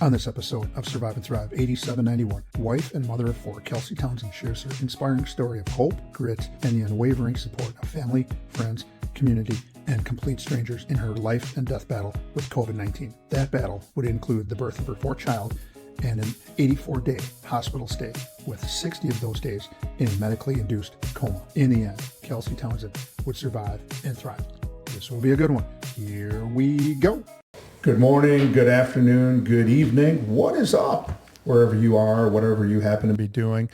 On this episode of Survive and Thrive 8791, wife and mother of four, Kelsey Townsend shares her inspiring story of hope, grit, and the unwavering support of family, friends, community, and complete strangers in her life and death battle with COVID-19. That battle would include the birth of her fourth child and an 84-day hospital stay, with 60 of those days in a medically induced coma. In the end, Kelsey Townsend would survive and thrive. This will be a good one. Here we go. Good morning, good afternoon, good evening. What is up? Wherever you are, whatever you happen to be doing,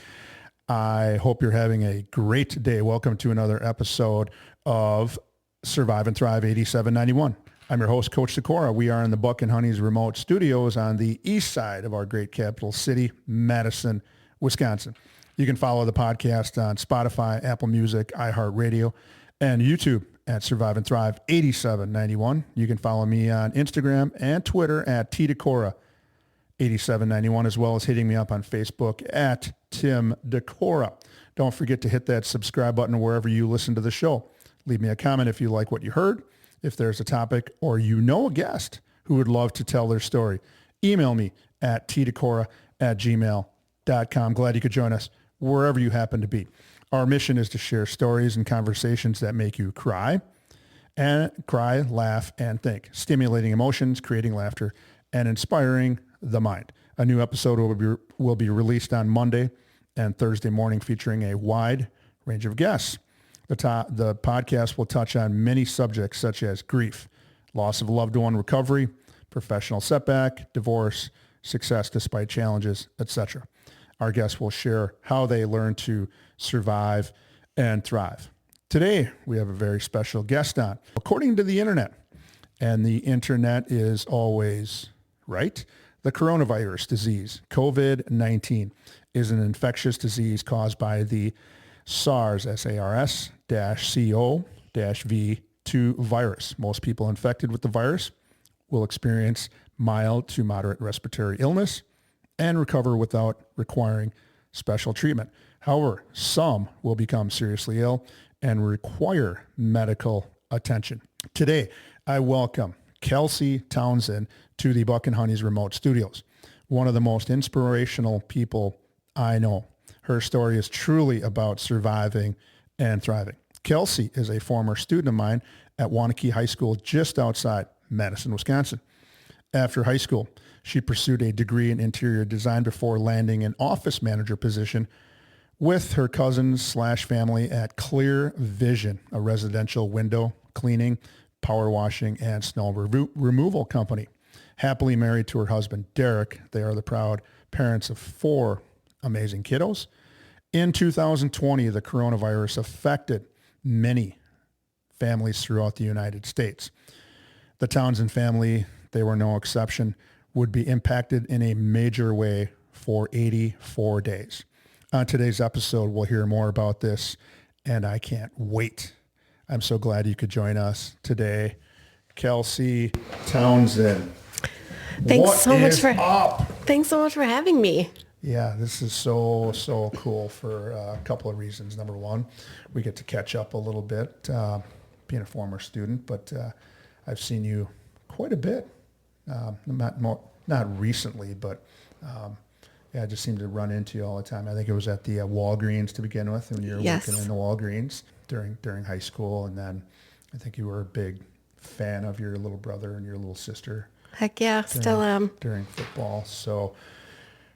I hope you're having a great day. Welcome to another episode of Survive and Thrive 8791. I'm your host, Coach Sikora. We are in the Buck and Honey's remote studios on the east side of our great capital city, Madison, Wisconsin. You can follow the podcast on Spotify, Apple Music, iHeartRadio, and YouTube at Survive and Thrive 8791. You can follow me on Instagram and Twitter at @TDecora 8791, as well as hitting me up on Facebook at Tim Decora. Don't forget to hit that subscribe button wherever you listen to the show. Leave me a comment if you like what you heard. If there's a topic or you know a guest who would love to tell their story, email me at tdecora@gmail.com. Glad you could join us wherever you happen to be. Our mission is to share stories and conversations that make you cry, laugh, and think, stimulating emotions, creating laughter, and inspiring the mind. A new episode will be released on Monday and Thursday morning, featuring a wide range of guests. The podcast will touch on many subjects such as grief, loss of a loved one, recovery, professional setback, divorce, success despite challenges, etc. Our guests will share how they learn to survive and thrive. Today, we have a very special guest on. According to the internet, and the internet is always right, the coronavirus disease, COVID-19, is an infectious disease caused by the SARS-CoV-2 virus. Most people infected with the virus will experience mild to moderate respiratory illness and recover without requiring special treatment. However, some will become seriously ill and require medical attention. Today, I welcome Kelsey Townsend to the Buck and Honey's remote studios. One of the most inspirational people I know. Her story is truly about surviving and thriving. Kelsey is a former student of mine at Waunakee High School just outside Madison, Wisconsin. After high school, she pursued a degree in interior design before landing an office manager position with her cousins/family at Clear Vision, a residential window cleaning, power washing, and snow removal company. Happily married to her husband, Derek, they are the proud parents of four amazing kiddos. In 2020, the coronavirus affected many families throughout the United States. The Townsend family, they were no exception, would be impacted in a major way for 84 days. On today's episode, we'll hear more about this, and I can't wait. I'm so glad you could join us today. Kelsey Townsend. Thanks so much for having me. Yeah, this is so cool for a couple of reasons. Number one, we get to catch up a little bit, being a former student, but I've seen you quite a bit. Not recently, but I just seem to run into you all the time. I think it was at the Walgreens to begin with, when you were working in the Walgreens during high school, and then I think you were a big fan of your little brother and your little sister. Heck yeah, still am. During football. So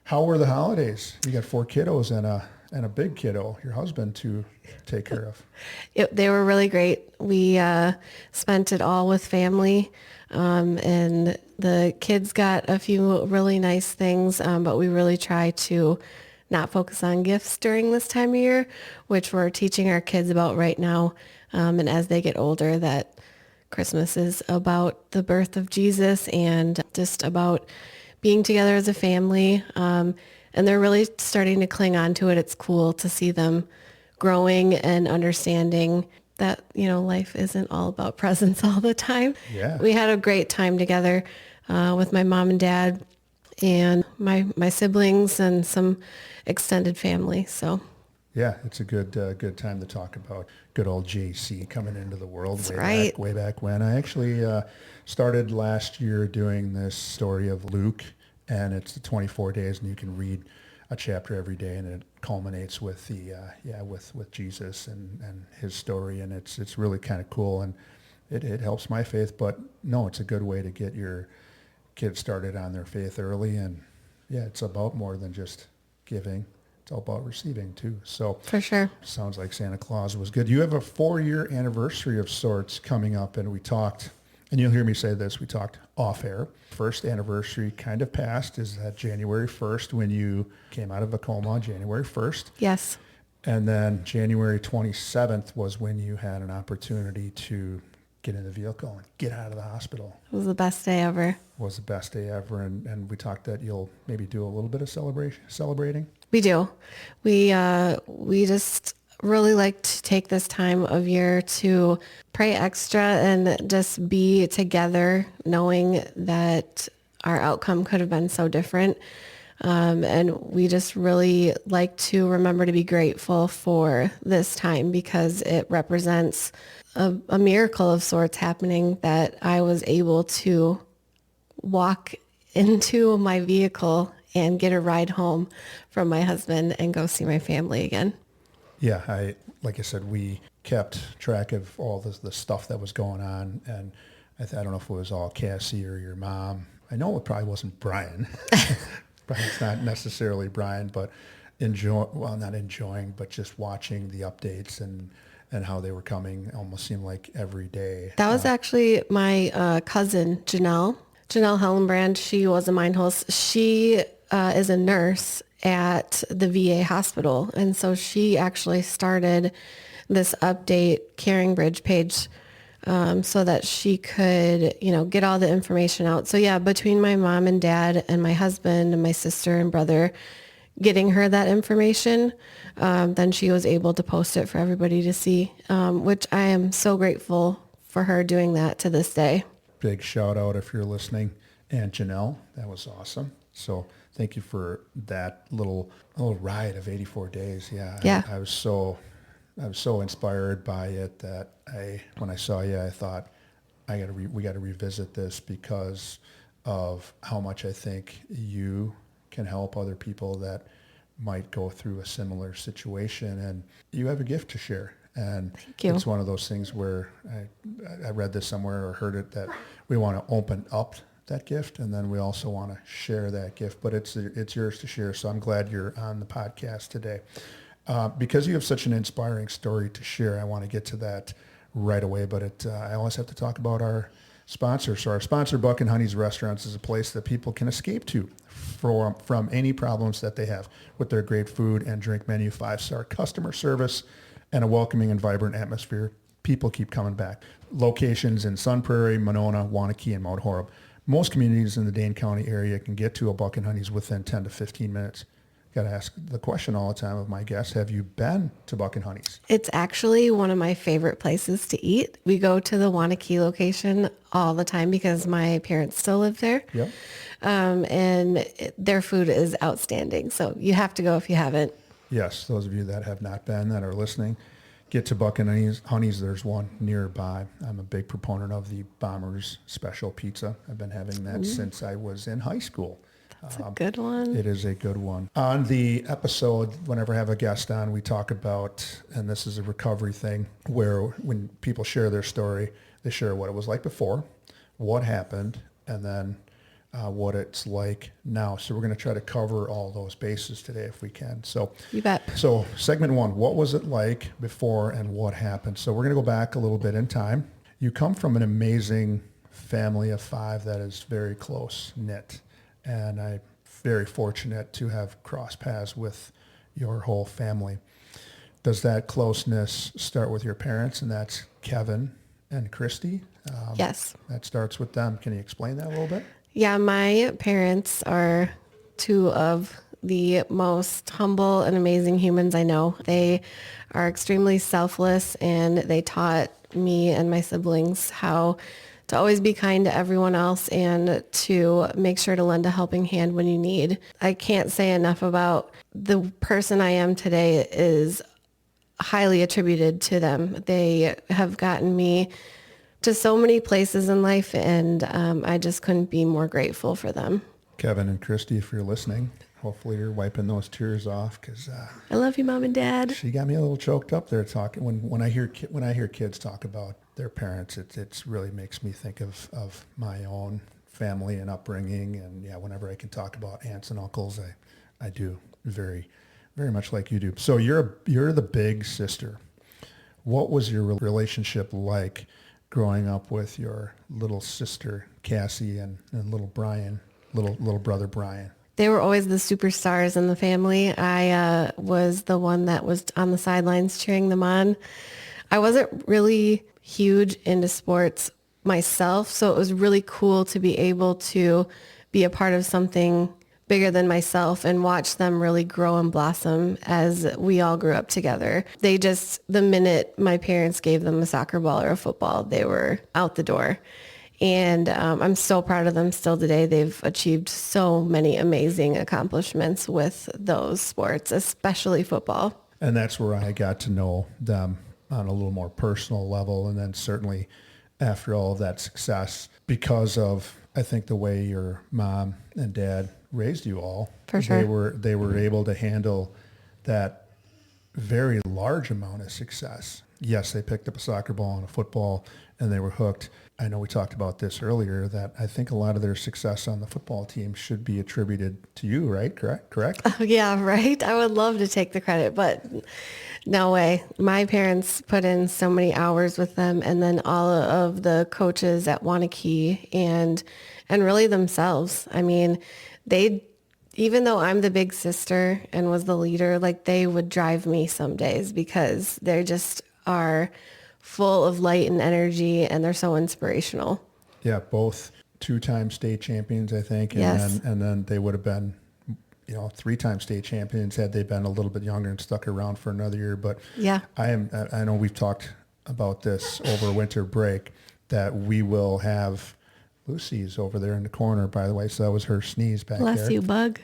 how were the holidays? You got four kiddos and a big kiddo, your husband, to take care of. They were really great. We spent it all with family, and the kids got a few really nice things, but we really try to not focus on gifts during this time of year, which we're teaching our kids about right now. And as they get older, that Christmas is about the birth of Jesus and just about being together as a family. And they're really starting to cling on to it. It's cool to see them growing and understanding that, life isn't all about presents all the time. Yeah. We had a great time together with my mom and dad and my siblings and some extended family. So yeah, it's a good time to talk about good old JC coming into the world. That's way back when. I actually started last year doing this story of Luke and it's the 24 days, and you can read a chapter every day, and it culminates with the with Jesus and his story, and it's really kind of cool, and it helps my faith. But no, it's a good way to get your kids started on their faith early, and yeah, it's about more than just giving. It's all about receiving too. So For sure. sounds like Santa Claus was good. You have a 4-year anniversary of sorts coming up, and we talked, and you'll hear me say this, we talked off air. First anniversary kind of passed is that January 1st when you came out of a coma, January 1st. Yes. And then January 27th was when you had an opportunity to get in the vehicle and get out of the hospital. It was the best day ever. Was the best day ever. And we talked that you'll maybe do a little bit of celebrating. We do. We just really like to take this time of year to pray extra and just be together, knowing that our outcome could have been so different. And we just really like to remember to be grateful for this time because it represents a miracle of sorts happening, that I was able to walk into my vehicle and get a ride home from my husband and go see my family again. Yeah, like I said, we kept track of all the stuff that was going on, and I don't know if it was all Cassie or your mom. I know it probably wasn't Brian. Brian's not necessarily Brian, but not enjoying, but just watching the updates and how they were coming almost seemed like every day. That was actually my cousin, Janelle Hellenbrand. She was a mine host. She is a nurse at the VA hospital. And so she actually started this update Caring Bridge page so that she could, get all the information out. So yeah, between my mom and dad and my husband and my sister and brother getting her that information, then she was able to post it for everybody to see, which I am so grateful for her doing that to this day. Big shout out if you're listening. And Janelle, that was awesome. So thank you for that little ride of 84 days. Yeah. I was so inspired by it that when I saw you, I thought we got to revisit this because of how much I think you can help other people that might go through a similar situation, and you have a gift to share. And it's one of those things where I read this somewhere or heard it that we want to open up that gift, and then we also want to share that gift, but it's yours to share. So I'm glad you're on the podcast today. Because you have such an inspiring story to share, I want to get to that right away, but I always have to talk about our sponsor. So our sponsor, Buck and Honey's Restaurants, is a place that people can escape to from any problems that they have with their great food and drink menu, 5-star customer service, and a welcoming and vibrant atmosphere. People keep coming back. Locations in Sun Prairie, Monona, Wanakee, and Mount Horeb. Most communities in the Dane County area can get to a Buck and Honey's within 10 to 15 minutes. Got to ask the question all the time of my guests, have you been to Buck and Honey's? It's actually one of my favorite places to eat. We go to the Wanakee location all the time because my parents still live there. Yep. Their food is outstanding. So you have to go if you haven't. Yes, those of you that have not been, that are listening, get to Buck and Honey's. There's one nearby. I'm a big proponent of the Bomber's Special Pizza. I've been having that since I was in high school. That's a good one. It is a good one. On the episode, whenever I have a guest on, we talk about, and this is a recovery thing, where when people share their story, they share what it was like before, what happened, and then what it's like now. So we're going to try to cover all those bases today if we can. So you bet. So segment 1, what was it like before and what happened? So we're going to go back a little bit in time. You come from an amazing family of 5 that is very close knit. And I'm very fortunate to have crossed paths with your whole family. Does that closeness start with your parents, and that's Kevin and Christy? Yes. That starts with them. Can you explain that a little bit? Yeah, my parents are 2 of the most humble and amazing humans I know. They are extremely selfless, and they taught me and my siblings how to always be kind to everyone else and to make sure to lend a helping hand when you need. I can't say enough about the person I am today is highly attributed to them. They have gotten me to so many places in life, and I just couldn't be more grateful for them. Kevin and Christy, if you're listening, hopefully you're wiping those tears off, because I love you, Mom and Dad. she got me a little choked up there talking. When I hear kids talk about their parents, it's really makes me think of my own family and upbringing. And yeah, whenever I can talk about aunts and uncles, I do very, very much like you do. So you're the big sister. What was your relationship like growing up with your little sister Cassie and little Brian, little brother Brian? They were always the superstars in the family. I was the one that was on the sidelines cheering them on. I wasn't really huge into sports myself, so it was really cool to be able to be a part of something bigger than myself and watch them really grow and blossom as we all grew up together. They just, the minute my parents gave them a soccer ball or a football, they were out the door. And I'm so proud of them still today. They've achieved so many amazing accomplishments with those sports, especially football. And that's where I got to know them on a little more personal level. And then certainly after all of that success, because of, I think, the way your mom and dad raised you all, For sure. they were able to handle that very large amount of success. Yes, they picked up a soccer ball and a football and they were hooked. I know we talked about this earlier, that I think a lot of their success on the football team should be attributed to you, right? Correct? Oh, yeah, right. I would love to take the credit, but no way. My parents put in so many hours with them, and then all of the coaches at Wanakee and really themselves. I mean, even though I'm the big sister and was the leader, like, they would drive me some days because they just are full of light and energy, and they're so inspirational. Yeah, both two-time state champions, I think, and Yes. then they would have been, three-time state champions had they been a little bit younger and stuck around for another year. But Yeah. I know we've talked about this over winter break, that we will have Lucy's over there in the corner, by the way. So that was her sneeze back there. Bless you, Bug.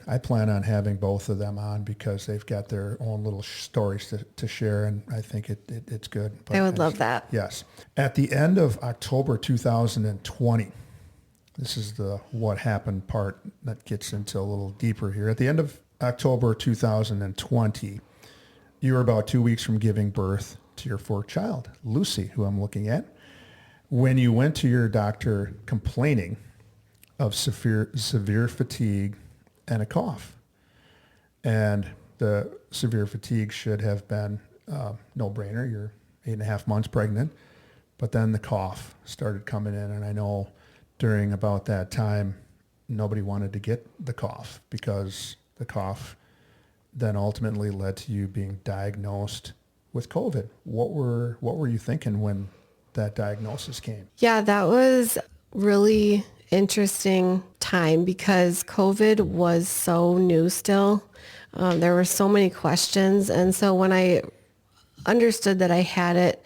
I plan on having both of them on because they've got their own little stories to share, and I think it's good. But I would love that. Yes. At the end of October 2020, this is the what happened part that gets into a little deeper here. At the end of October 2020, you were about 2 weeks from giving birth to your fourth child, Lucy, who I'm looking at, when you went to your doctor complaining of severe fatigue and a cough. And the severe fatigue should have been no-brainer. You're 8.5 months pregnant. But then the cough started coming in. And I know during about that time, nobody wanted to get the cough, because the cough then ultimately led to you being diagnosed with COVID. What were you thinking when that diagnosis came? Yeah, that was really interesting time because COVID was so new still. There were so many questions. And so when I understood that I had it,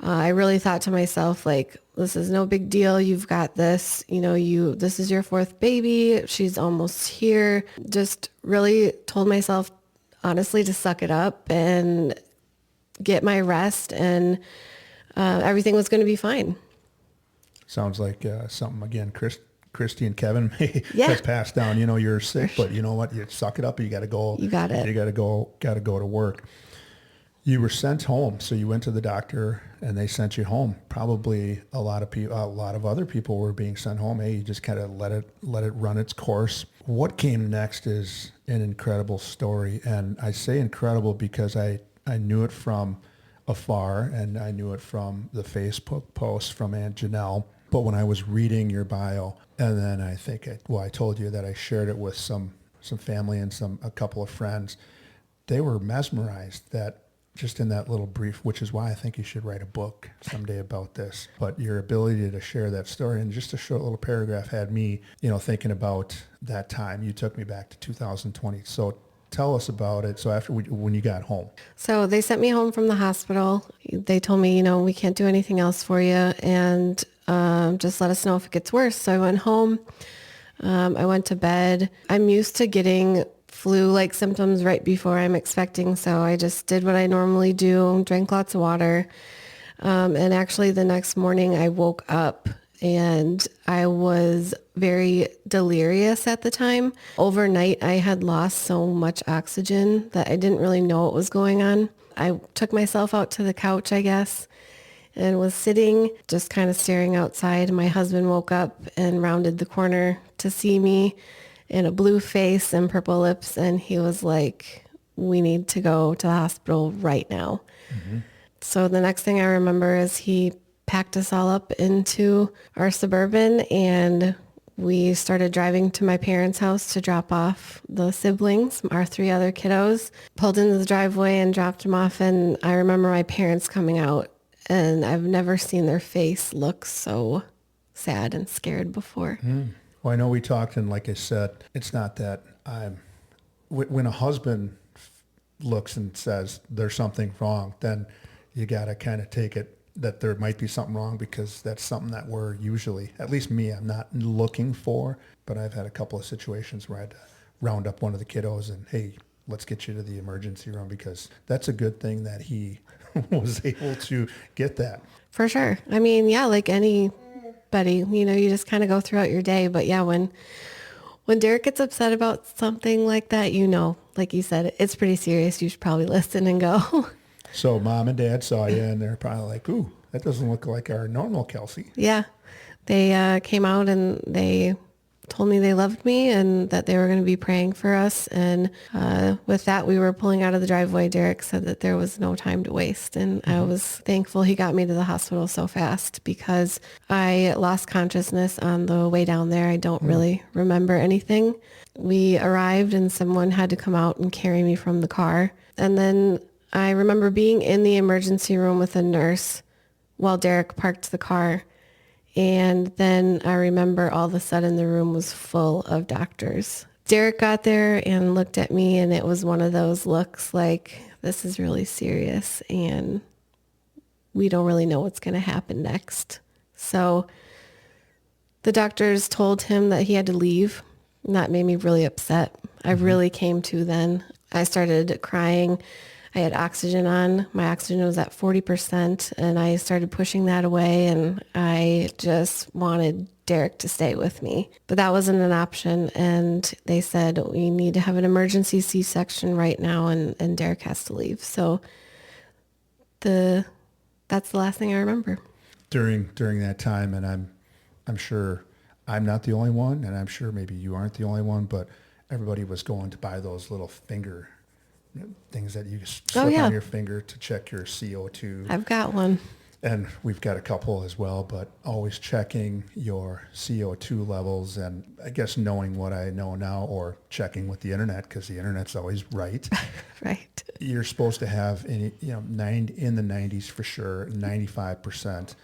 I really thought to myself, like, this is no big deal. You've got this, this is your fourth baby. She's almost here. Just really told myself, honestly, to suck it up and get my rest, and everything was going to be fine. Sounds like something, again, Christy and Kevin may Yeah. have passed down. You're sick, but you know what? You suck it up. You got to go. You got it. You got to go to work. You were sent home. So you went to the doctor and they sent you home. Probably a lot of other people were being sent home. Hey, you just kind of let it run its course. What came next is an incredible story. And I say incredible because I knew it from afar, and I knew it from the Facebook post from Aunt Janelle. But when I was reading your bio, and then I told you that I shared it with some family and a couple of friends, they were mesmerized that just in that little brief, which is why I think you should write a book someday about this. But your ability to share that story and just a short little paragraph had me, thinking about that time. You took me back to 2020. So tell us about it. So when you got home. So they sent me home from the hospital. They told me, we can't do anything else for you, and just let us know if it gets worse. So I went home. I went to bed. I'm used to getting flu-like symptoms right before I'm expecting, so I just did what I normally do, drank lots of water. And actually the next morning I woke up and I was very delirious at the time. Overnight, I had lost so much oxygen that I didn't really know what was going on. I took myself out to the couch, I guess, and was sitting just kind of staring outside. My husband woke up and rounded the corner to see me in a blue face and purple lips, and he was like, we need to go to the hospital right now. So the next thing I remember is he packed us all up into our Suburban, and we started driving to my parents' house to drop off the siblings, our 3 other kiddos, pulled into the driveway and dropped them off. And I remember my parents coming out, and I've never seen their face look so sad and scared before. Well, I know we talked, and like I said, it's not that when a husband looks and says there's something wrong, then you got to kind of take it that there might be something wrong, because that's something that we're usually, at least me, I'm not looking for. But I've had a couple of situations where I had to round up one of the kiddos and, hey, let's get you to the emergency room, because that's a good thing that he was able to get that. For sure. I mean, yeah, like anybody, you just kind of go throughout your day. But yeah, when Derek gets upset about something like that, like you said, it's pretty serious. You should probably listen and go. So mom and dad saw you, and they're probably like, ooh, that doesn't look like our normal Kelsey. Yeah. They came out and they told me they loved me and that they were going to be praying for us. And with that, we were pulling out of the driveway. Derek said that there was no time to waste. And I was thankful he got me to the hospital so fast, because I lost consciousness on the way down there. I don't really remember anything. We arrived and someone had to come out and carry me from the car. And then I remember being in the emergency room with a nurse while Derek parked the car. And then I remember all of a sudden the room was full of doctors. Derek got there and looked at me, and it was one of those looks like, this is really serious and we don't really know what's going to happen next. So the doctors told him that he had to leave, and that made me really upset. I really came to then. I started crying. I had oxygen on. My oxygen was at 40%, and I started pushing that away, and I just wanted Derek to stay with me. But that wasn't an option, and they said, we need to have an emergency C-section right now, and Derek has to leave. So that's the last thing I remember. During that time, and I'm sure I'm not the only one, and I'm sure maybe you aren't the only one, but everybody was going to buy those little finger things that you slip on your finger to check your CO2. I've got one. And we've got a couple as well, but always checking your CO2 levels, and I guess knowing what I know now, or checking with the internet, because the internet's always right. Right. You're supposed to have in the 90s for sure, 95%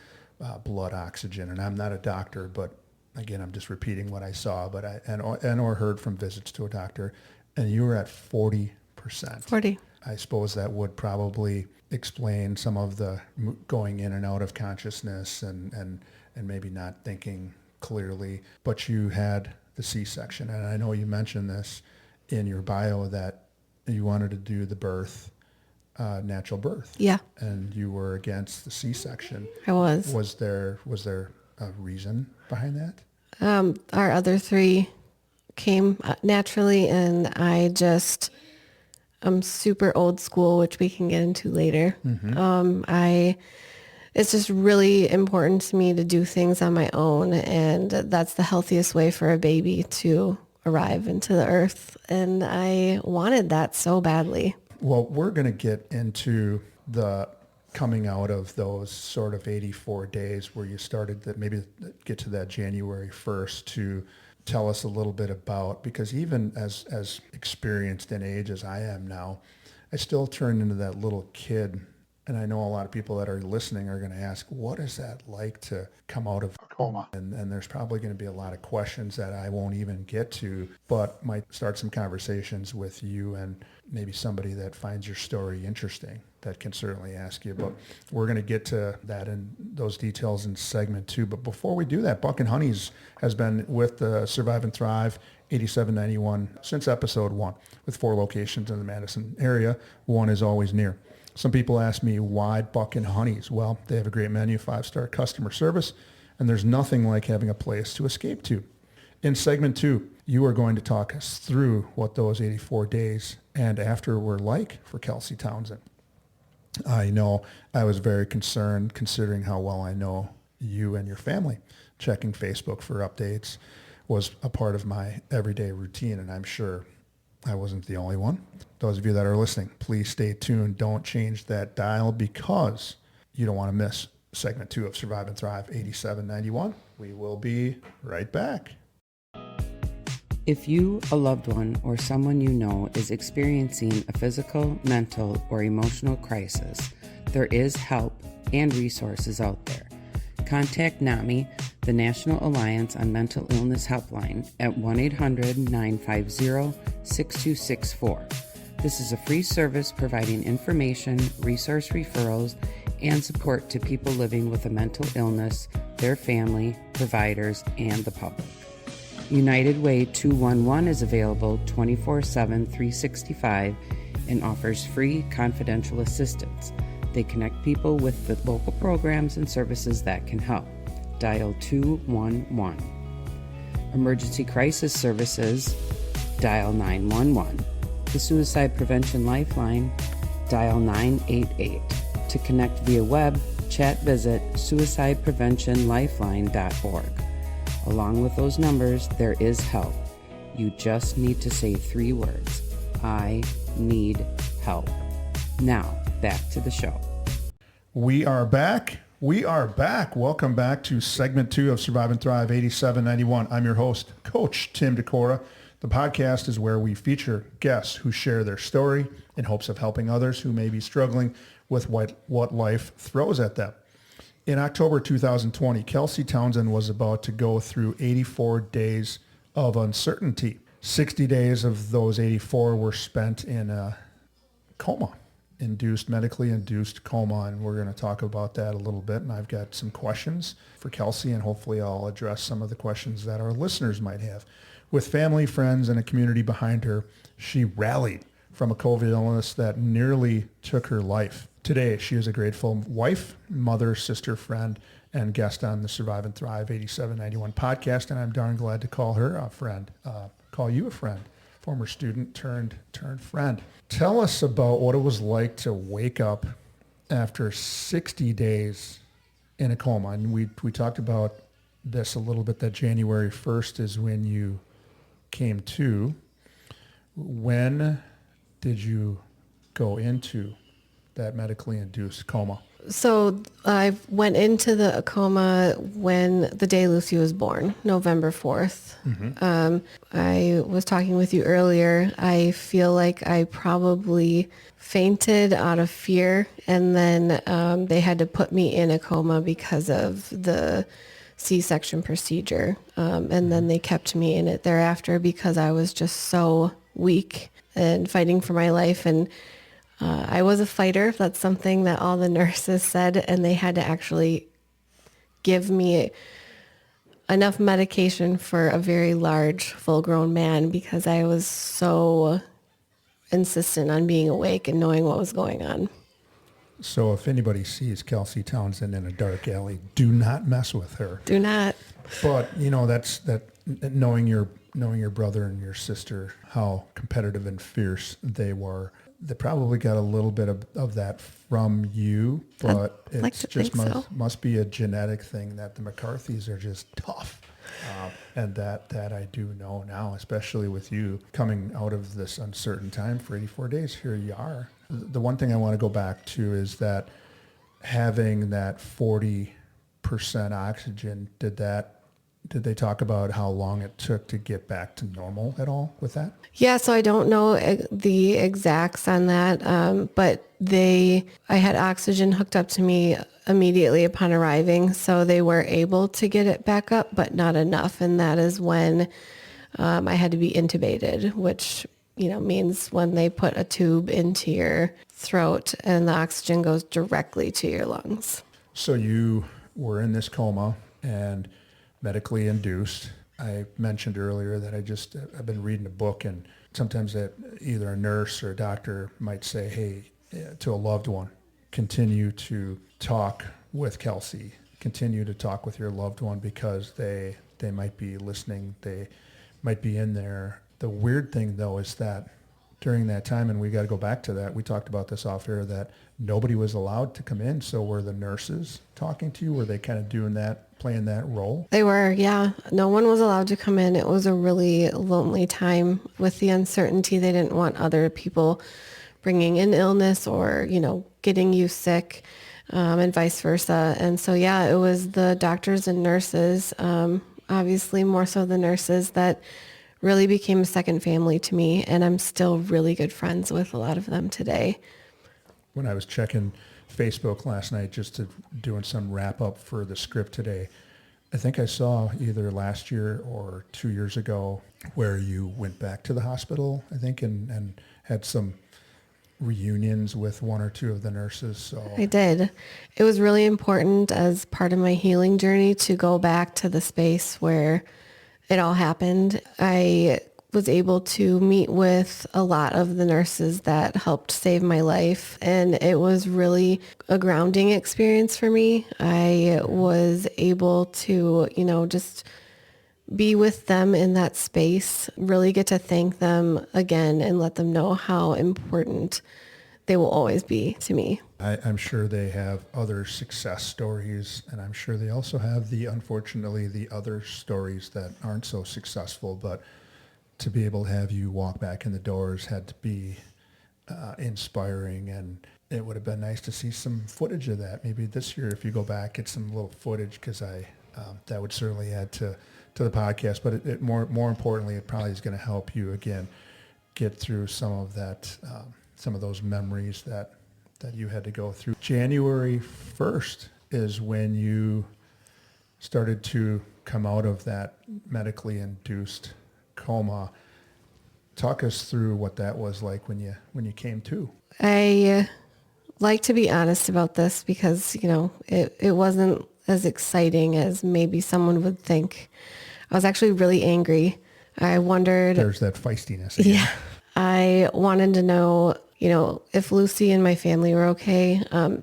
blood oxygen. And I'm not a doctor, but again, I'm just repeating what I saw, but or heard from visits to a doctor, and you were at 40%. 40. I suppose that would probably explain some of the going in and out of consciousness and maybe not thinking clearly. But you had the C-section, and I know you mentioned this in your bio that you wanted to do the birth, natural birth. Yeah. And you were against the C-section. I was. Was there a reason behind that? Our other 3 came naturally, and I'm super old school, which we can get into later. It's just really important to me to do things on my own, and that's the healthiest way for a baby to arrive into the earth. And I wanted that so badly. Well, we're going to get into the coming out of those sort of 84 days where you started that, maybe get to that January 1st to tell us a little bit about, because even as experienced in age as I am now, I still turn into that little kid. And I know a lot of people that are listening are going to ask, what is that like to come out of a coma? And there's probably going to be a lot of questions that I won't even get to, but might start some conversations with you and maybe somebody that finds your story interesting that can certainly ask you. But we're going to get to that and those details in segment 2. But before we do that, Buck and Honey's has been with the Survive and Thrive 8791 since episode 1, with 4 locations in the Madison area. One is always near. Some people ask me, why Buck and Honey's? Well, they have a great menu, 5-star customer service, and there's nothing like having a place to escape to. In segment 2, you are going to talk us through what those 84 days and after were like for Kelsey Townsend. I know I was very concerned considering how well I know you and your family. Checking Facebook for updates was a part of my everyday routine, and I'm sure I wasn't the only one. Those of you that are listening, please stay tuned. Don't change that dial because you don't want to miss segment 2 of Survive and Thrive 8791. We will be right back. If you, a loved one, or someone you know is experiencing a physical, mental, or emotional crisis, there is help and resources out there. Contact NAMI, the National Alliance on Mental Illness Helpline, at 1-800-950-6264. This is a free service providing information, resource referrals, and support to people living with a mental illness, their family, providers, and the public. United Way 211 is available 24/7, 365 and offers free confidential assistance. They connect people with the local programs and services that can help. Dial 211. Emergency Crisis Services, dial 911. The Suicide Prevention Lifeline, dial 988. To connect via web, chat, visit suicidepreventionlifeline.org. Along with those numbers, there is help. You just need to say 3 words. I need help. Now, back to the show. We are back. Welcome back to segment 2 of Survive and Thrive 8791. I'm your host, Coach Tim DeCora. The podcast is where we feature guests who share their story in hopes of helping others who may be struggling with what life throws at them. In October 2020, Kelsey Townsend was about to go through 84 days of uncertainty. 60 days of those 84 were spent in a coma, medically induced coma, and we're going to talk about that a little bit. And I've got some questions for Kelsey, and hopefully I'll address some of the questions that our listeners might have. With family, friends, and a community behind her, she rallied from a COVID illness that nearly took her life. Today, she is a grateful wife, mother, sister, friend, and guest on the Survive and Thrive 8791 podcast, and I'm darn glad to call her a friend, call you a friend, former student turned friend. Tell us about what it was like to wake up after 60 days in a coma. And we talked about this a little bit, that January 1st is when you came to. When did you go into that medically induced coma? So I went into the coma when the day Lucy was born, November 4th. Mm-hmm. I was talking with you earlier. I feel like I probably fainted out of fear, and then they had to put me in a coma because of the C-section procedure. And then they kept me in it thereafter because I was just so weak and fighting for my life. And I was a fighter. That's something that all the nurses said, and they had to actually give me enough medication for a very large, full-grown man because I was so insistent on being awake and knowing what was going on. So if anybody sees Kelsey Townsend in a dark alley, do not mess with her. Do not. But, that's knowing your brother and your sister, how competitive and fierce they were. They probably got a little bit of that from you, but must be a genetic thing that the McCarthys are just tough. And that I do know now, especially with you coming out of this uncertain time for 84 days, here you are. The one thing I want to go back to is that having that 40% oxygen, did they talk about how long it took to get back to normal at all with that? Yeah, so I don't know the exacts on that, but I had oxygen hooked up to me immediately upon arriving, so they were able to get it back up, but not enough, and that is when I had to be intubated, which means when they put a tube into your throat and the oxygen goes directly to your lungs. So you were in this coma and medically induced. I mentioned earlier that I've been reading a book, and sometimes that either a nurse or a doctor might say, hey, to a loved one, continue to talk with Kelsey continue to talk with your loved one because they might be listening, they might be in there. The weird thing though is that during that time, and we got to go back to that, we talked about this off air, that nobody was allowed to come in. So were the nurses talking to you? Were they kind of doing that, playing that role? They were, yeah. No one was allowed to come in. It was a really lonely time with the uncertainty. They didn't want other people bringing in illness or, getting you sick, and vice versa. And so, yeah, it was the doctors and nurses, obviously more so the nurses, that really became a second family to me. And I'm still really good friends with a lot of them today. When I was checking Facebook last night, just to doing some wrap up for the script today, I think I saw either last year or 2 years ago where you went back to the hospital, I think, and had some reunions with one or two of the nurses. So I did. It was really important as part of my healing journey to go back to the space where it all happened. I was able to meet with a lot of the nurses that helped save my life, and it was really a grounding experience for me. I was able to, just be with them in that space, really get to thank them again and let them know how important they will always be to me. I'm sure they have other success stories, and I'm sure they also have unfortunately, the other stories that aren't so successful, but to be able to have you walk back in the doors had to be inspiring, and it would have been nice to see some footage of that. Maybe this year, if you go back, get some little footage, because that would certainly add to the podcast. But it more importantly, it probably is going to help you again get through some of that, some of those memories that you had to go through. January 1st is when you started to come out of that medically induced coma. Talk us through what that was like when you came to. I like to be honest about this because, it wasn't as exciting as maybe someone would think. I was actually really angry. I wondered. There's that feistiness again. Yeah. I wanted to know, if Lucy and my family were okay.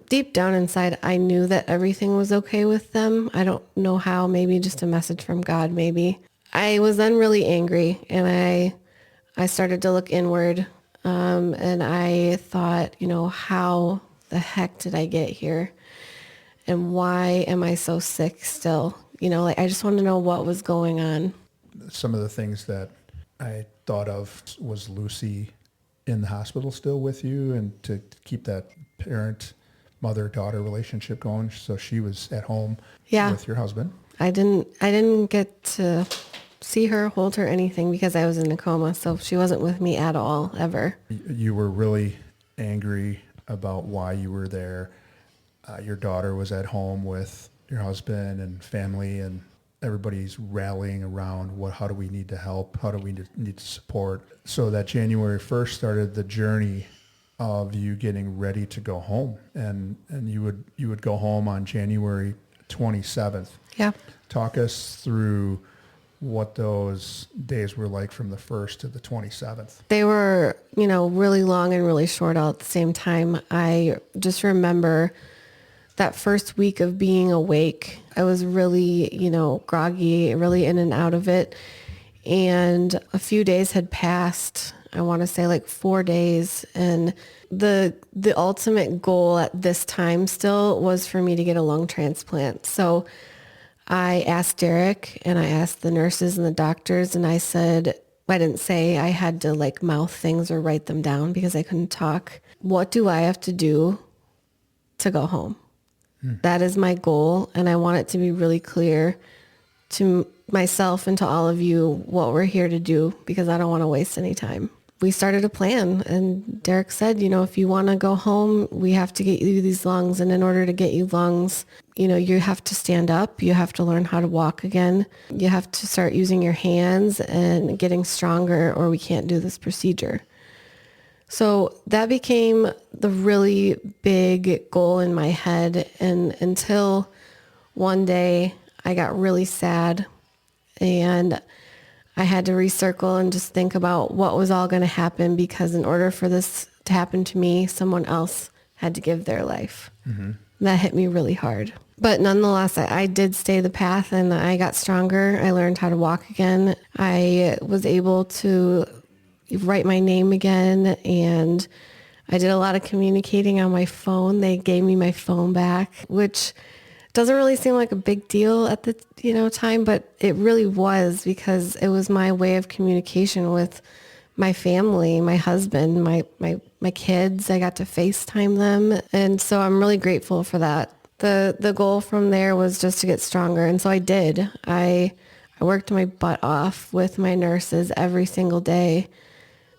Deep down inside, I knew that everything was okay with them. I don't know how, maybe just a message from God, maybe. I was then really angry, and I started to look inward, and I thought, how the heck did I get here? And why am I so sick still? I just wanted to know what was going on. Some of the things that I thought of was Lucy in the hospital still with you, and to keep that mother-daughter relationship going. So she was at home with your husband. I didn't get to see her, hold her, anything because I was in a coma. So she wasn't with me at all, ever. You were really angry about why you were there. Your daughter was at home with your husband and family, and everybody's rallying around how do we need to help? How do we need to support? So that January 1st started the journey of you getting ready to go home. And you would go home on January 27th. Yeah. Talk us through what those days were like from the 1st to the 27th. They were, really long and really short all at the same time. I just remember that first week of being awake. I was really, groggy, really in and out of it. And a few days had passed. I want to say like 4 days. And the ultimate goal at this time still was for me to get a lung transplant. So I asked Derek and I asked the nurses and the doctors, and I said, I didn't say I had to mouth things or write them down because I couldn't talk. What do I have to do to go home? That is my goal, and I want it to be really clear to myself and to all of you what we're here to do, because I don't want to waste any time. We started a plan, and Derek said, if you want to go home, we have to get you these lungs, and in order to get you lungs, you have to stand up, you have to learn how to walk again, you have to start using your hands and getting stronger, or we can't do this procedure. So that became the really big goal in my head. And until one day I got really sad and I had to recircle and just think about what was all going to happen, because in order for this to happen to me, someone else had to give their life. Mm-hmm. That hit me really hard. But nonetheless, I did stay the path and I got stronger. I learned how to walk again. I was able to write my name again, and I did a lot of communicating on my phone. They gave me my phone back, which doesn't really seem like a big deal at the time, but it really was, because it was my way of communication with my family, my husband, my kids. I got to FaceTime them, and so I'm really grateful for that. The goal from there was just to get stronger, and so I did. I worked my butt off with my nurses every single day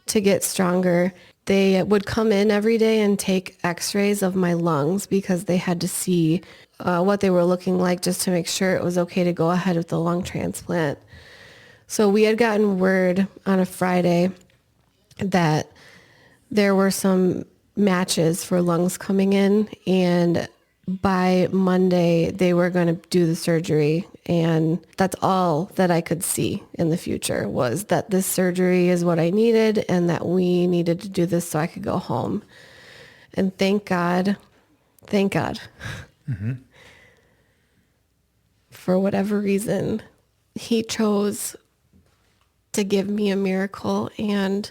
to get stronger. They would come in every day and take x-rays of my lungs because they had to see what they were looking like, just to make sure it was okay to go ahead with the lung transplant. So we had gotten word on a Friday that there were some matches for lungs coming in, and by Monday they were going to do the surgery. And that's all that I could see in the future, was that this surgery is what I needed and that we needed to do this so I could go home. And thank God, Mm-hmm. for whatever reason, he chose to give me a miracle, and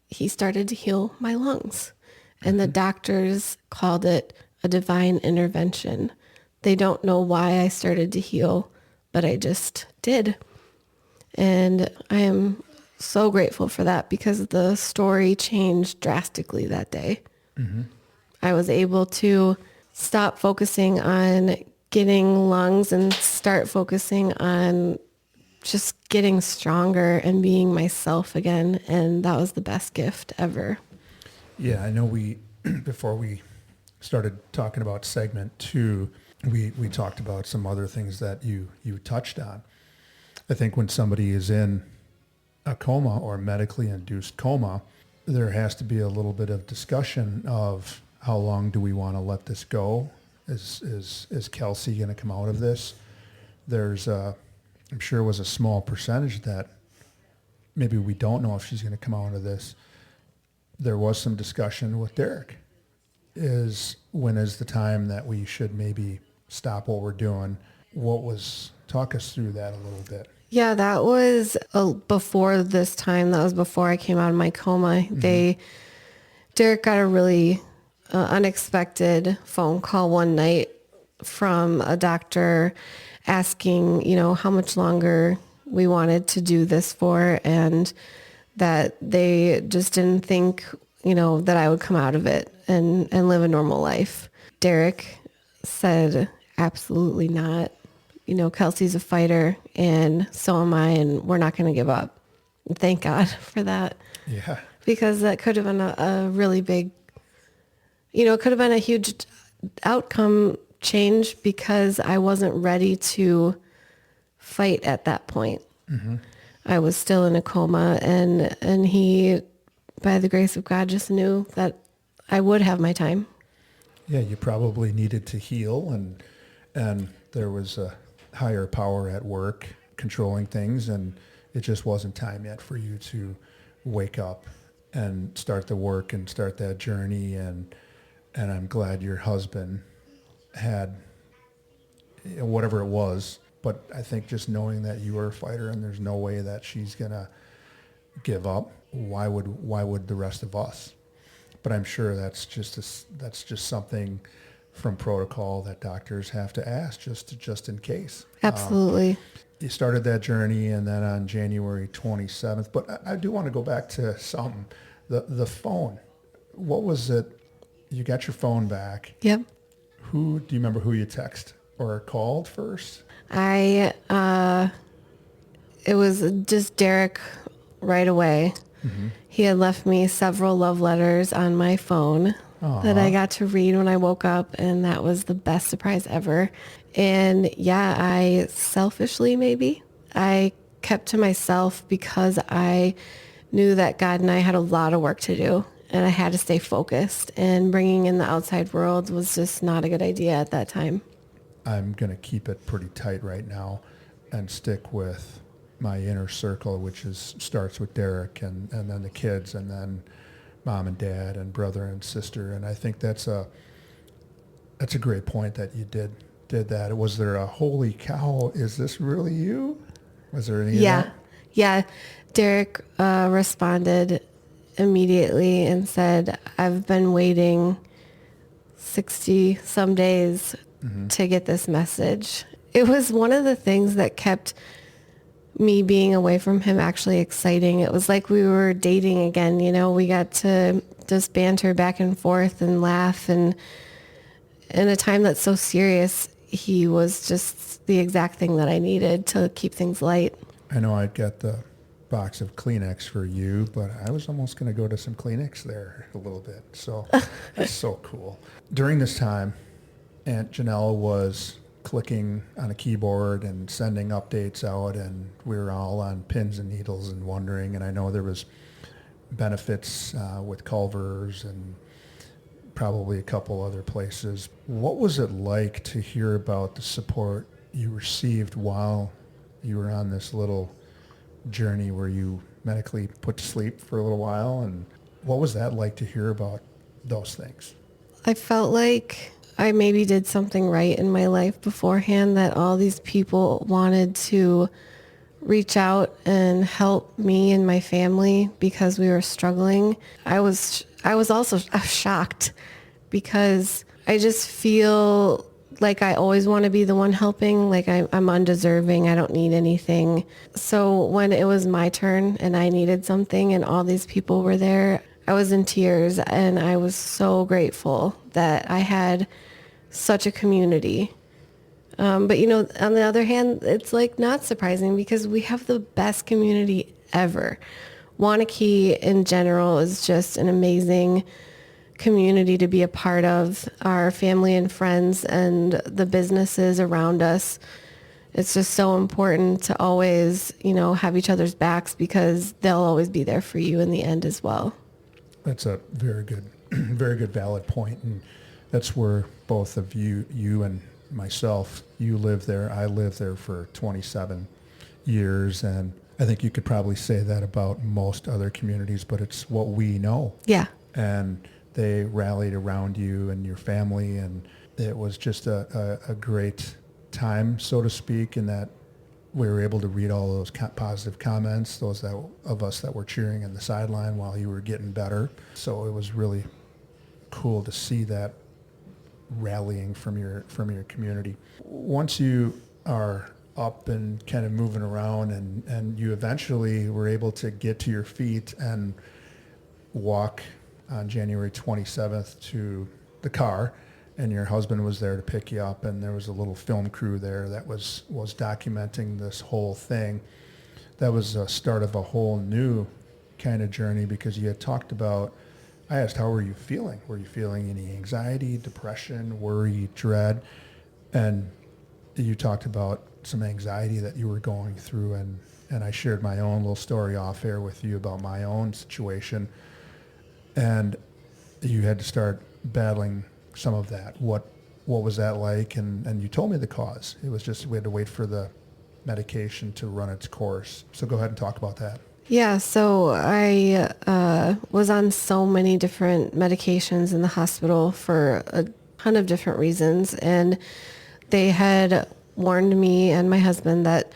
he started to heal my lungs. And the doctors called it a divine intervention. They don't know why I started to heal, but I just did. And I am so grateful for that, because the story changed drastically that day. Mm-hmm. I was able to stop focusing on getting lungs and start focusing on just getting stronger and being myself again. And that was the best gift ever. Yeah, I know before we started talking about segment 2, we talked about some other things that you touched on. I think when somebody is in a coma or medically induced coma, there has to be a little bit of discussion of how long do we want to let this go? Is Kelsey going to come out of this? I'm sure it was a small percentage that maybe we don't know if she's going to come out of this. There was some discussion with Derek. When is the time that we should maybe stop what we're doing? Talk us through that a little bit. Yeah, that was before this time. That was before I came out of my coma. Mm-hmm. Derek got a really unexpected phone call one night from a doctor asking, how much longer we wanted to do this for, and that they just didn't think, that I would come out of it and live a normal life. Derek said, absolutely not. Kelsey's a fighter, and so am I, and we're not going to give up. Thank God for that. Yeah. Because that could have been a really big, it could have been a huge outcome change, because I wasn't ready to fight at that point. Mm-hmm. I was still in a coma, and he, by the grace of God, just knew that I would have my time. Yeah, you probably needed to heal, and there was a higher power at work controlling things, and it just wasn't time yet for you to wake up and start the work and start that journey. And I'm glad your husband had whatever it was, but I think just knowing that you are a fighter and there's no way that she's gonna give up, why would the rest of us? But I'm sure that's just something from protocol that doctors have to ask just in case. Absolutely. You started that journey, and then on January 27th, but I do want to go back to something. The phone, what was it? You got your phone back. Yep. Do you remember who you text or called first? It was just Derek right away. Mm-hmm. He had left me several love letters on my phone that I got to read when I woke up, and that was the best surprise ever. And yeah, I selfishly, I kept to myself because I knew that God and I had a lot of work to do, and I had to stay focused, and bringing in the outside world was just not a good idea at that time. I'm going to keep it pretty tight right now and stick with my inner circle, which starts with Derek and then the kids, and then mom and dad and brother and sister. And I think that's That's a great point that you did that. Was there a holy cow? Is this really you? Was there any of Yeah. that? Yeah. Derek responded immediately and said, I've been waiting 60 some days to get this message. It was one of the things that kept me being away from him actually exciting. It was like we were dating again, we got to just banter back and forth and laugh. And in a time that's so serious, he was just the exact thing that I needed to keep things light. I know I'd get the box of Kleenex for you, but I was almost going to go to some Kleenex there a little bit. So that's so cool. During this time, Aunt Janelle was clicking on a keyboard and sending updates out, and we were all on pins and needles and wondering. And I know there was benefits with Culver's and probably a couple other places. What was it like to hear about the support you received while you were on this little journey where you medically put to sleep for a little while? And what was that like to hear about those things? I felt like I maybe did something right in my life beforehand, that all these people wanted to reach out and help me and my family because we were struggling. I was also shocked because I just feel like I always want to be the one helping, like I'm undeserving, I don't need anything. So when it was my turn and I needed something and all these people were there, I was in tears, and I was so grateful that I had such a community. But on the other hand, it's like not surprising because we have the best community ever. Wanakee in general is just an amazing community to be a part of. Our family and friends and the businesses around us. It's just so important to always, have each other's backs because they'll always be there for you in the end as well. That's a very good, very good valid point. And that's where both of you and myself, you live there, I lived there for 27 years. And I think you could probably say that about most other communities, but it's what we know. Yeah. And they rallied around you and your family. And it was just a great time, so to speak, in that we were able to read all those positive comments, those of us that were cheering in the sideline while you were getting better. So it was really cool to see that rallying from your community. Once you are up and kind of moving around and you eventually were able to get to your feet and walk on January 27th to the car, and your husband was there to pick you up, and there was a little film crew there that was documenting this whole thing. That was a start of a whole new kind of journey, because you had talked about, I asked, how were you feeling? Were you feeling any anxiety, depression, worry, dread? And you talked about some anxiety that you were going through, and I shared my own little story off air with you about my own situation. And you had to start battling some of that. What was that like? And you told me the cause. It was just we had to wait for the medication to run its course. So go ahead and talk about that. Yeah, so I was on so many different medications in the hospital for a ton of different reasons. And they had warned me and my husband that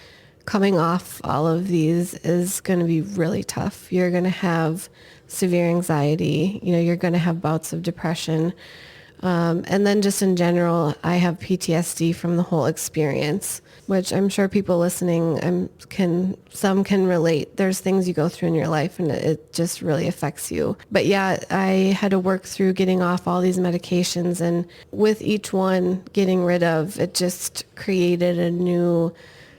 coming off all of these is going to be really tough. You're going to have severe anxiety. You're going to have bouts of depression. And then just in general, I have PTSD from the whole experience, which I'm sure people listening some can relate. There's things you go through in your life and it just really affects you. But yeah, I had to work through getting off all these medications, and with each one getting rid of, it just created a new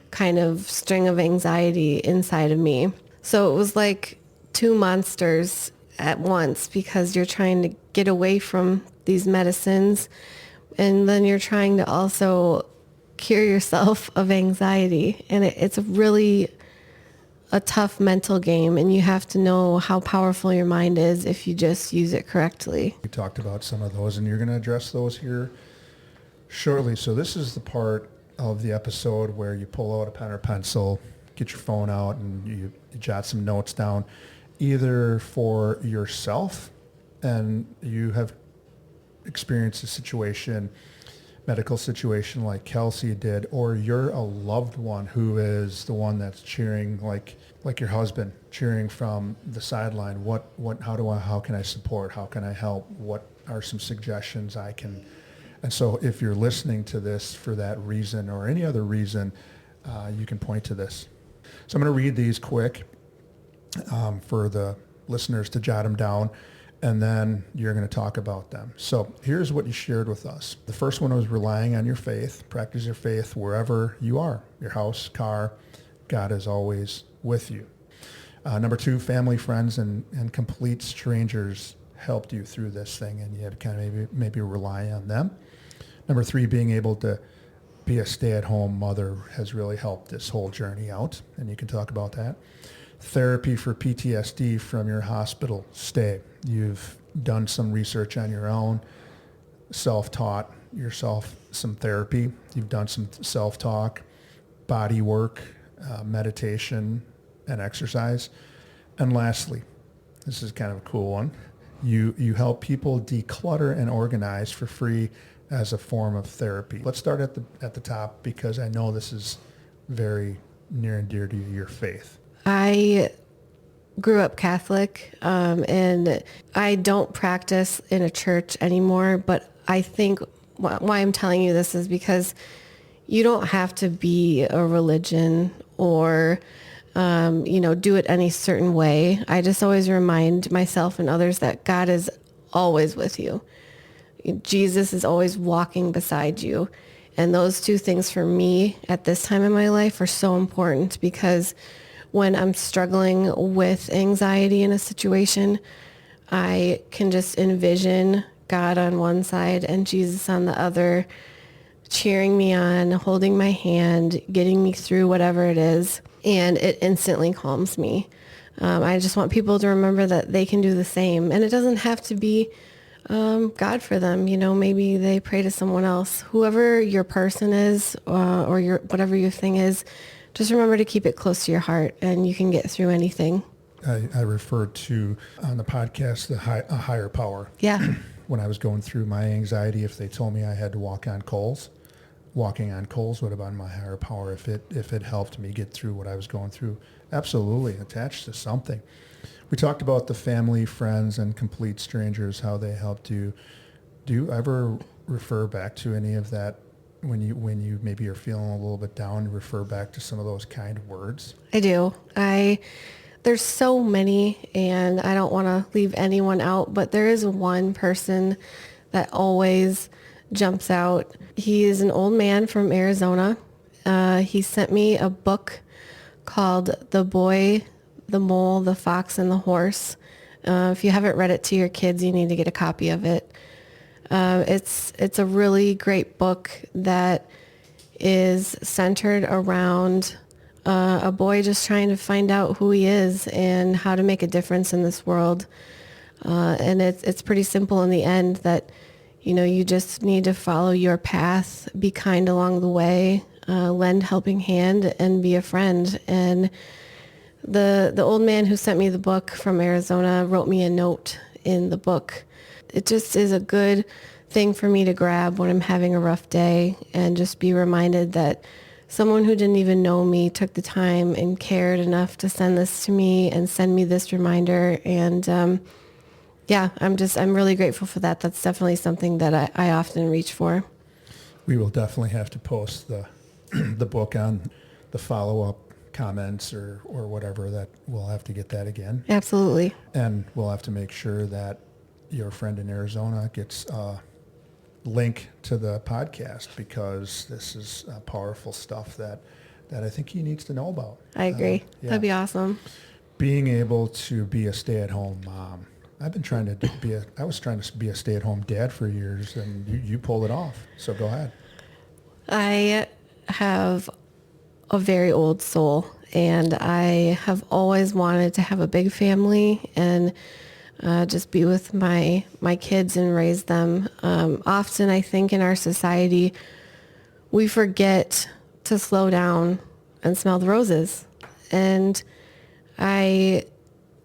kind of string of anxiety inside of me. So it was like two monsters at once, because you're trying to get away from these medicines, and then you're trying to also cure yourself of anxiety. And it's really a tough mental game, and you have to know how powerful your mind is if you just use it correctly. We talked about some of those, and you're going to address those here shortly. So this is the part of the episode where you pull out a pen or pencil, get your phone out, and you jot some notes down, either for yourself, and you have experience a situation, medical situation like Kelsey did, or you're a loved one who is the one that's cheering, like your husband cheering from the sideline, how can I support? How can I help? What are some suggestions I can? And so if you're listening to this for that reason or any other reason, you can point to this. So I'm going to read these quick for the listeners to jot them down, and then you're going to talk about them. So here's what you shared with us. The first one was relying on your faith. Practice your faith wherever you are, your house, car. God is always with you. Number 2, family, friends, and complete strangers helped you through this thing, and you had to kind of maybe rely on them. Number 3, being able to be a stay-at-home mother has really helped this whole journey out, and you can talk about that. Therapy for PTSD from your hospital stay. You've done some research on your own, self-taught yourself some therapy. You've done some self-talk, body work, meditation, and exercise. And lastly, this is kind of a cool one. You help people declutter and organize for free as a form of therapy. Let's start at the top, because I know this is very near and dear to your faith. I grew up Catholic, and I don't practice in a church anymore, but I think why I'm telling you this is because you don't have to be a religion or do it any certain way. I just always remind myself and others that God is always with you. Jesus is always walking beside you. And those two things for me at this time in my life are so important, because when I'm struggling with anxiety in a situation, I can just envision God on one side and Jesus on the other, cheering me on, holding my hand, getting me through whatever it is. And it instantly calms me. I just want people to remember that they can do the same. And it doesn't have to be God for them. Maybe they pray to someone else. Whoever your person is, or whatever your thing is, just remember to keep it close to your heart, and you can get through anything. I referred to on the podcast a higher power. Yeah. When I was going through my anxiety, if they told me I had to walk on coals, walking on coals would have been my higher power if it helped me get through what I was going through. Absolutely attached to something. We talked about the family, friends, and complete strangers, how they helped you. Do you ever refer back to any of that when you maybe are feeling a little bit down, refer back to some of those kind words? I do. There's so many, and I don't want to leave anyone out, but there is one person that always jumps out. He is an old man from Arizona. He sent me a book called The Boy, the Mole, the Fox, and the Horse. If you haven't read it to your kids, you need to get a copy of it. It's a really great book that is centered around a boy just trying to find out who he is and how to make a difference in this world. And it's pretty simple in the end that, you just need to follow your path, be kind along the way, lend helping hand, and be a friend. And the old man who sent me the book from Arizona wrote me a note in the book. It just is a good thing for me to grab when I'm having a rough day, and just be reminded that someone who didn't even know me took the time and cared enough to send this to me and send me this reminder. And I'm really grateful for that. That's definitely something that I often reach for. We will definitely have to post the book on the follow-up comments or whatever, that we'll have to get that again. Absolutely. And we'll have to make sure that your friend in Arizona gets a link to the podcast, because this is powerful stuff that I think he neats to know about. I agree. Yeah. That'd be awesome. Being able to be a stay-at-home mom. I've been trying to I was trying to be a stay-at-home dad for years, and you pulled it off. So go ahead. I have a very old soul, and I have always wanted to have a big family and just be with my kids and raise them. Often I think in our society, we forget to slow down and smell the roses. And I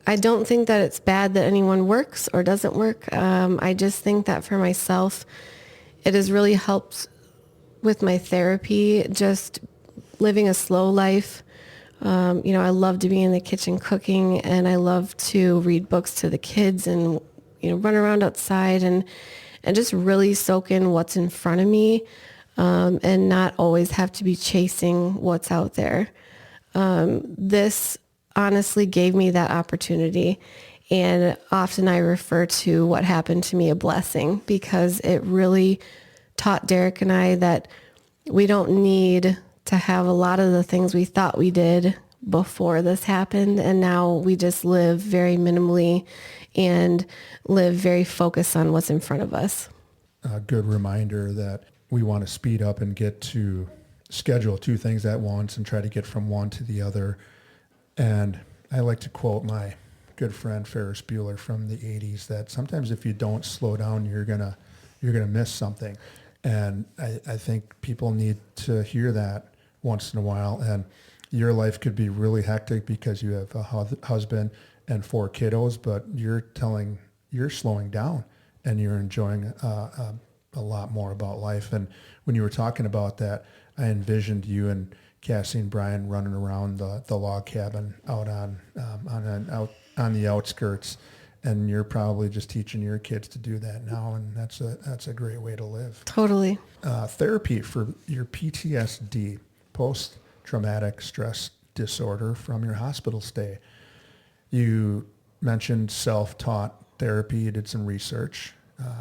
I don't think that it's bad that anyone works or doesn't work. I just think that for myself, it has really helped with my therapy, just living a slow life. I love to be in the kitchen cooking, and I love to read books to the kids and, run around outside and just really soak in what's in front of me, and not always have to be chasing what's out there. This honestly gave me that opportunity. And often I refer to what happened to me a blessing, because it really taught Derek and I that we don't need to have a lot of the things we thought we did before this happened. And now we just live very minimally and live very focused on what's in front of us. A good reminder that we want to speed up and get to schedule two things at once and try to get from one to the other. And I like to quote my good friend Ferris Bueller from the 80s that sometimes if you don't slow down, you're gonna miss something. And I think people need to hear that once in a while. And your life could be really hectic because you have a husband and 4 kiddos, but you're slowing down and you're enjoying a lot more about life. And when you were talking about that, I envisioned you and Cassie and Brian running around the log cabin out on the outskirts, and you're probably just teaching your kids to do that now, and that's a great way to live. Totally. Therapy for your PTSD, post-traumatic stress disorder from your hospital stay. You mentioned self-taught therapy. You did some research,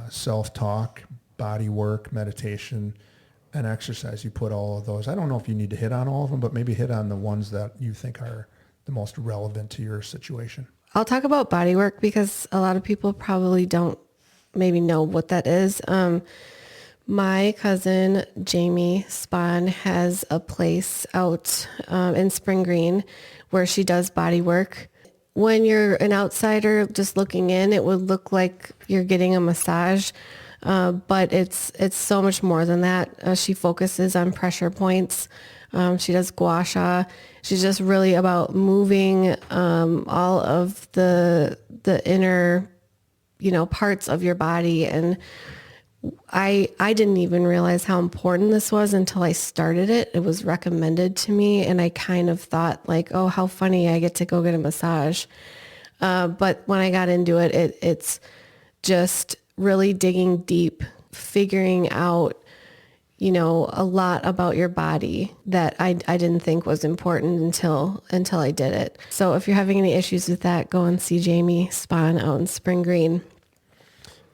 self-talk, body work, meditation, and exercise. You put all of those. I don't know if you need to hit on all of them, but maybe hit on the ones that you think are the most relevant to your situation. I'll talk about body work because a lot of people probably don't maybe know what that is. My cousin, Jamie Spahn, has a place out in Spring Green where she does body work. When you're an outsider just looking in, it would look like you're getting a massage. But it's so much more than that. She focuses on pressure points. She does gua sha. She's just really about moving all of the inner, parts of your body. And I didn't even realize how important this was until I started it. It was recommended to me, and I kind of thought like, oh, how funny, I get to go get a massage. But when I got into it, it's just really digging deep, figuring out, a lot about your body that I didn't think was important until I did it. So if you're having any issues with that, go and see Jamie Spahn out in Spring Green.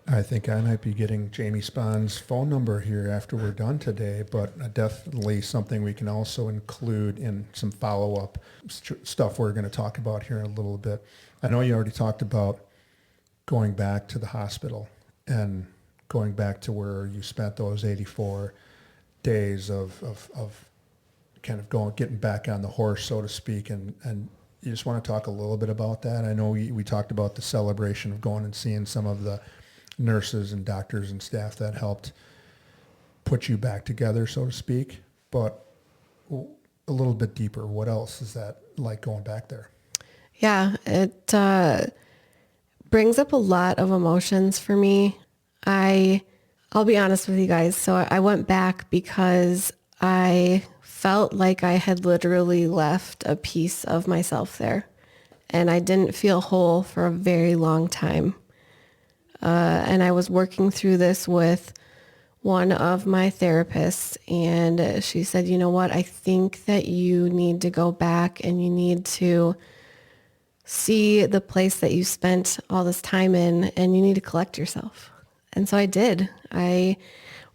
I think I might be getting Jamie Spahn's phone number here after we're done today, but definitely something we can also include in some follow-up stuff we're going to talk about here in a little bit. I know you already talked about going back to the hospital and going back to where you spent those 84 days of kind of getting back on the horse, so to speak, and you just want to talk a little bit about that. I know we talked about the celebration of going and seeing some of the nurses and doctors and staff that helped put you back together, so to speak, but a little bit deeper. What else is that like going back there? Yeah, it brings up a lot of emotions for me. I'll be honest with you guys. So I went back because I felt like I had literally left a piece of myself there, and I didn't feel whole for a very long time. And I was working through this with one of my therapists, and she said, you know what, I think that you need to go back and you need to see the place that you spent all this time in, and you need to collect yourself. And so I did. I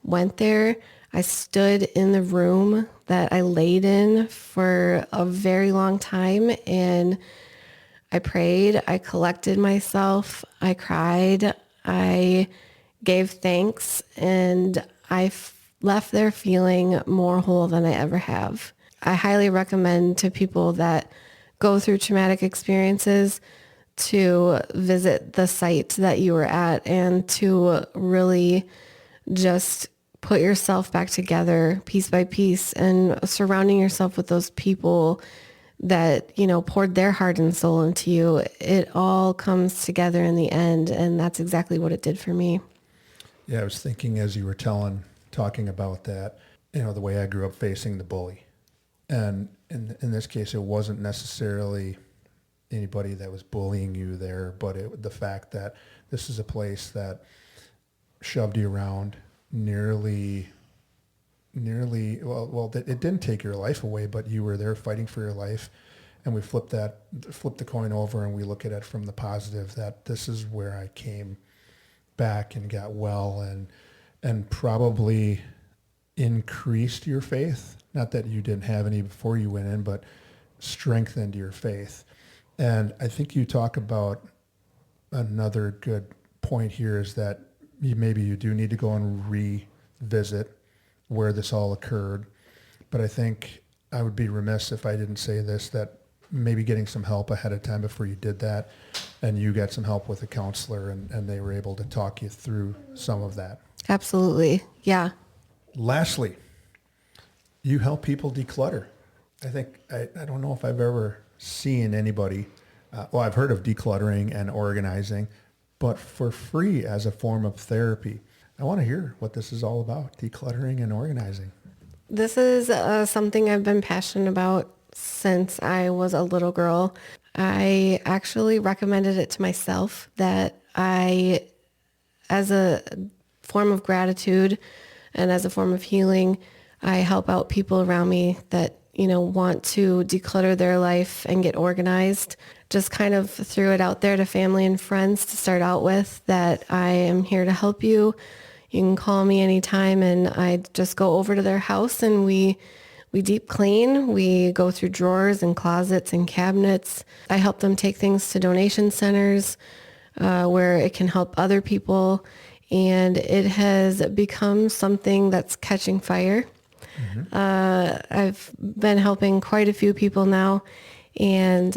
went there. I stood in the room that I laid in for a very long time, and I prayed. I collected myself. I cried. I gave thanks, and I left there feeling more whole than I ever have. I highly recommend to people that go through traumatic experiences to visit the site that you were at and to really just put yourself back together piece by piece, and surrounding yourself with those people that, poured their heart and soul into you. It all comes together in the end. And that's exactly what it did for me. Yeah, I was thinking as you were talking about that, the way I grew up facing the bully. And in this case, it wasn't necessarily anybody that was bullying you there, but the fact that this is a place that shoved you around nearly, it didn't take your life away, but you were there fighting for your life. And we flipped the coin over and we look at it from the positive that this is where I came back and got well and probably increased your faith. Not that you didn't have any before you went in, but strengthened your faith. And I think you talk about another good point here is that maybe you do need to go and revisit where this all occurred. But I think I would be remiss if I didn't say this, that maybe getting some help ahead of time before you did that, and you got some help with a counselor and they were able to talk you through some of that. Absolutely. Yeah. Lastly, you help people declutter. I think, I don't know if I've ever seen anybody, I've heard of decluttering and organizing, but for free as a form of therapy. I want to hear what this is all about, decluttering and organizing. This is something I've been passionate about since I was a little girl. I actually recommended it to myself that as a form of gratitude and as a form of healing, I help out people around me that, want to declutter their life and get organized. Just kind of threw it out there to family and friends to start out with that I am here to help you. You can call me anytime, and I just go over to their house and we deep clean. We go through drawers and closets and cabinets. I help them take things to donation centers where it can help other people. And it has become something that's catching fire. Mm-hmm. I've been helping quite a few people now. And,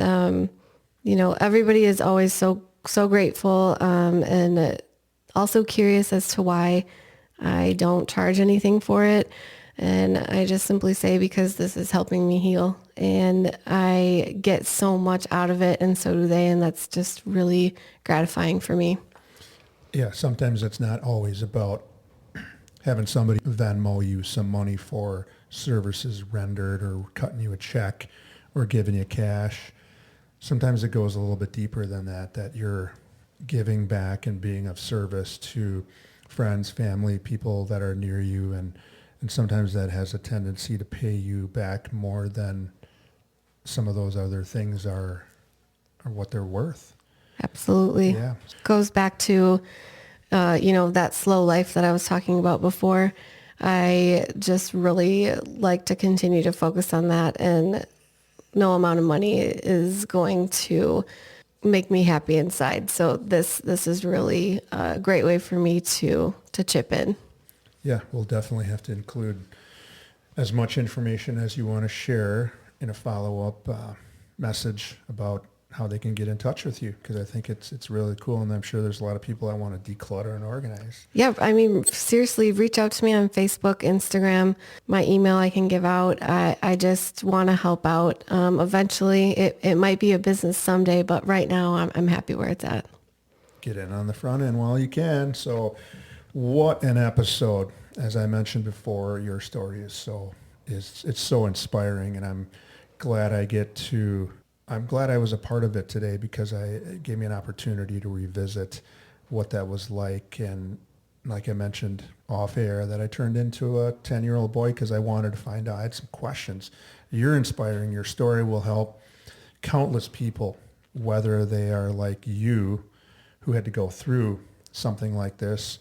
everybody is always so grateful and also curious as to why I don't charge anything for it. And I just simply say because this is helping me heal. And I get so much out of it, and so do they. And that's just really gratifying for me. Yeah, sometimes it's not always about having somebody Venmo you some money for services rendered or cutting you a check or giving you cash. Sometimes it goes a little bit deeper than that you're giving back and being of service to friends, family, people that are near you. And sometimes that has a tendency to pay you back more than some of those other things are what they're worth. Absolutely. Yeah. Goes back to, that slow life that I was talking about before. I just really like to continue to focus on that, and no amount of money is going to make me happy inside. So this is really a great way for me to chip in. Yeah, we'll definitely have to include as much information as you want to share in a follow-up message about how they can get in touch with you, because I think it's really cool, and I'm sure there's a lot of people that want to declutter and organize. Yeah, I mean, seriously, reach out to me on Facebook, Instagram, my email I can give out. I just want to help out. Eventually, it might be a business someday, but right now I'm happy where it's at. Get in on the front end while you can. So what an episode. As I mentioned before, your story is it's so inspiring, and I'm glad I was a part of it today, because it gave me an opportunity to revisit what that was like. And like I mentioned off air, that I turned into a 10-year-old boy because I wanted to find out. I had some questions. You're inspiring. Your story will help countless people, whether they are like you, who had to go through something like this,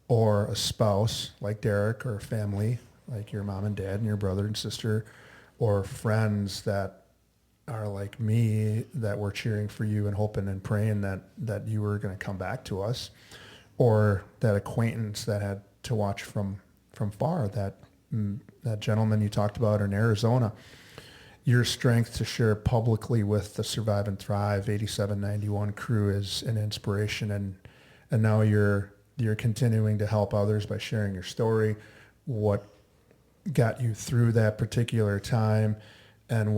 or a spouse like Derek, or a family like your mom and dad and your brother and sister, or friends that are like me, that were cheering for you and hoping and praying that you were going to come back to us, or that acquaintance that had to watch from far, that gentleman you talked about in Arizona. Your strength to share publicly with the Survive and Thrive 8791 crew is an inspiration, and now you're continuing to help others by sharing your story, what got you through that particular time. and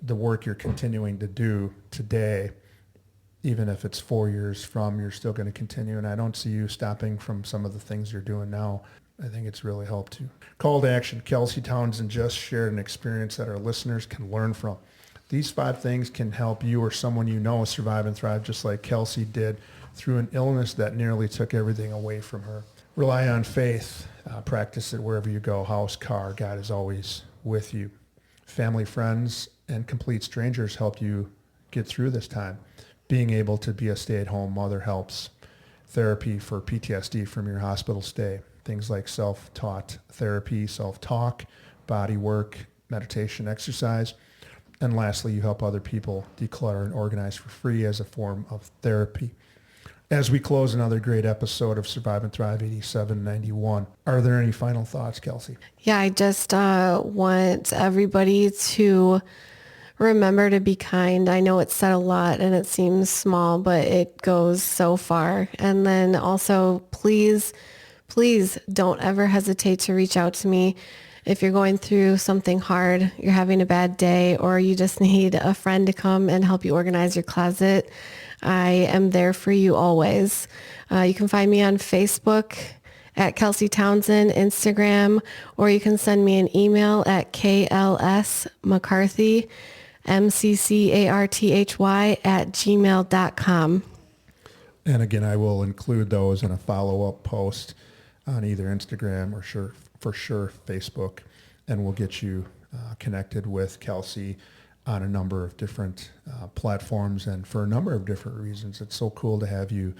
the work you're continuing to do today, even if it's 4 years from, you're still going to continue. And I don't see you stopping from some of the things you're doing now. I think it's really helped you. Call to action. Kelsey Townsend just shared an experience that our listeners can learn from. These 5 things can help you or someone you know survive and thrive, just like Kelsey did through an illness that nearly took everything away from her. Rely on faith. Practice it wherever you go, house, car. God is always with you. Family, friends, and complete strangers help you get through this time. Being able to be a stay-at-home mother helps. Therapy for PTSD from your hospital stay. Things like self-taught therapy, self-talk, body work, meditation, exercise. And lastly, you help other people declutter and organize for free as a form of therapy. As we close another great episode of Survive and Thrive 8791, are there any final thoughts, Kelsey? Yeah, I just want everybody to remember to be kind. I know it's said a lot and it seems small, but it goes so far. And then also, please don't ever hesitate to reach out to me. If you're going through something hard, you're having a bad day, or you just need a friend to come and help you organize your closet, I am there for you always. You can find me on Facebook at Kelsey Townsend, Instagram, or you can send me an email at klsmccarthy, MCCARTHY@gmail.com. And again, I will include those in a follow-up post on either Instagram or for sure Facebook, and we'll get you connected with Kelsey on a number of different platforms and for a number of different reasons. It's so cool to have you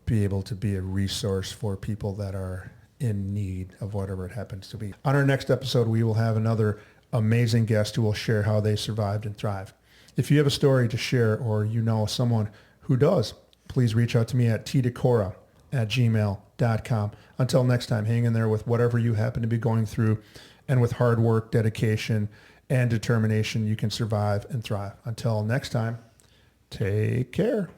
be able to be a resource for people that are in need of whatever it happens to be. On our next episode, we will have another amazing guest who will share how they survived and thrive. If you have a story to share or you know someone who does, please reach out to me at tdecora@gmail.com. Until next time, hang in there with whatever you happen to be going through, and with hard work, dedication, and determination, you can survive and thrive. Until next time, take care.